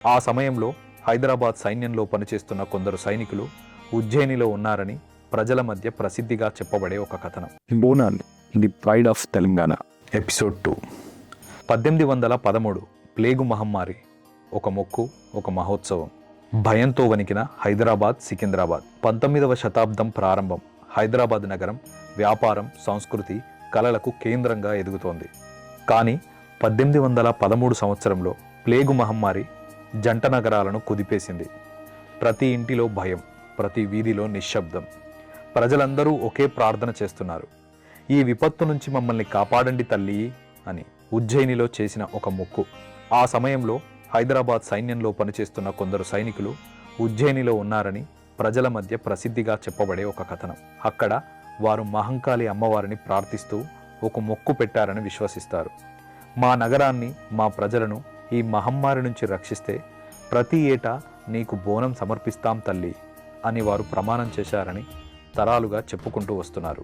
ఆ సమయంలో హైదరాబాద్ సైన్యంలో పనిచేస్తున్న కొందరు సైనికులు ఉజ్జయినిలో ఉన్నారని ప్రజల మధ్య ప్రసిద్ధిగా చెప్పబడే ఒక కథనం. Bonalu the pride of Telangana. Episode 2. 1813 plague మహమ్మారి, ఒక మొక్కు, ఒక మహోత్సవం. భయంతో వణికిన హైదరాబాద్, సికింద్రాబాద్. 19వ శతాబ్దం ప్రారంభం. హైదరాబాద్ నగరం వ్యాపారం, సంస్కృతి, కళలకు కేంద్రంగా ఎదుగుతోంది. కానీ 1813 సంవత్సరంలో ప్లేగు మహమ్మారి జంట నగరాలను కుదిపేసింది. ప్రతి ఇంటిలో భయం, ప్రతి వీధిలో నిశ్శబ్దం. ప్రజలందరూ ఒకే ప్రార్థన చేస్తున్నారు, ఈ విపత్తు నుంచి మమ్మల్ని కాపాడండి తల్లి అని. ఉజ్జయినిలో చేసిన ఒక మొక్కు. ఆ సమయంలో హైదరాబాద్ సైన్యంలో పనిచేస్తున్న కొందరు సైనికులు ఉజ్జయినిలో ఉన్నారని ప్రజల మధ్య ప్రసిద్ధిగా చెప్పబడే ఒక కథనం. అక్కడ వారు మహంకాళి అమ్మవారిని ప్రార్థిస్తూ ఒక మొక్కు పెట్టారని విశ్వసిస్తారు. మా నగరాన్ని, మా ప్రజలను ఈ మహమ్మారి నుంచి రక్షిస్తే ప్రతి ఏటా నీకు బోనం సమర్పిస్తాం తల్లి అని వారు ప్రమాణం చేశారని తరాలుగా చెప్పుకుంటూ వస్తున్నారు.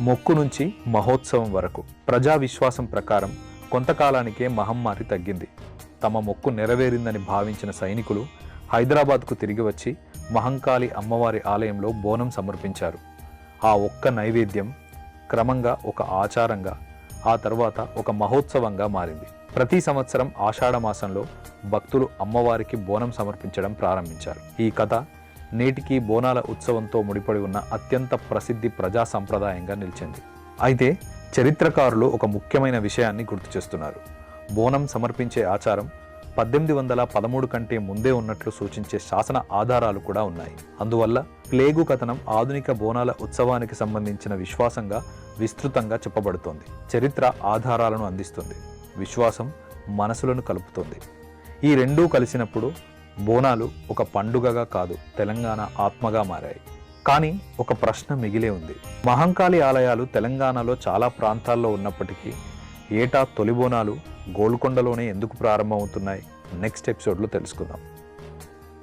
మొక్కు నుంచి మహోత్సవం వరకు. ప్రజా విశ్వాసం ప్రకారం కొంతకాలానికే మహమ్మారి తగ్గింది. తమ మొక్కు నెరవేరిందని భావించిన సైనికులు హైదరాబాద్కు తిరిగి వచ్చి మహంకాళి అమ్మవారి ఆలయంలో బోనం సమర్పించారు. ఆ ఒక్క నైవేద్యం క్రమంగా ఒక ఆచారంగా, ఆ తర్వాత ఒక మహోత్సవంగా మారింది. ప్రతి సంవత్సరం ఆషాఢ మాసంలో భక్తులు అమ్మవారికి బోనం సమర్పించడం ప్రారంభించారు. ఈ కథ నేటికి బోనాల ఉత్సవంతో ముడిపడి ఉన్న అత్యంత ప్రసిద్ధి ప్రజా సంప్రదాయంగా నిలిచింది. అయితే చరిత్రకారులు ఒక ముఖ్యమైన విషయాన్ని గుర్తు చేస్తున్నారు. బోనం సమర్పించే ఆచారం 1813 కంటే ముందే ఉన్నట్లు సూచించే శాసన ఆధారాలు కూడా ఉన్నాయి. అందువల్ల ప్లేగు కథనం ఆధునిక బోనాల ఉత్సవానికి సంబంధించిన విశ్వాసంగా విస్తృతంగా చెప్పబడుతోంది. చరిత్ర ఆధారాలను అందిస్తుంది, విశ్వాసం మనసులను కలుపుతుంది. ఈ రెండూ కలిసినప్పుడు బోనాలు ఒక పండుగగా కాదు, తెలంగాణ ఆత్మగా మారాయి. కానీ ఒక ప్రశ్న మిగిలే ఉంది. మహంకాళి ఆలయాలు తెలంగాణలో చాలా ప్రాంతాల్లో ఉన్నప్పటికీ ఏటా తొలి బోనాలు గోల్కొండలోనే ఎందుకు ప్రారంభమవుతున్నాయి? నెక్స్ట్ ఎపిసోడ్లో తెలుసుకుందాం.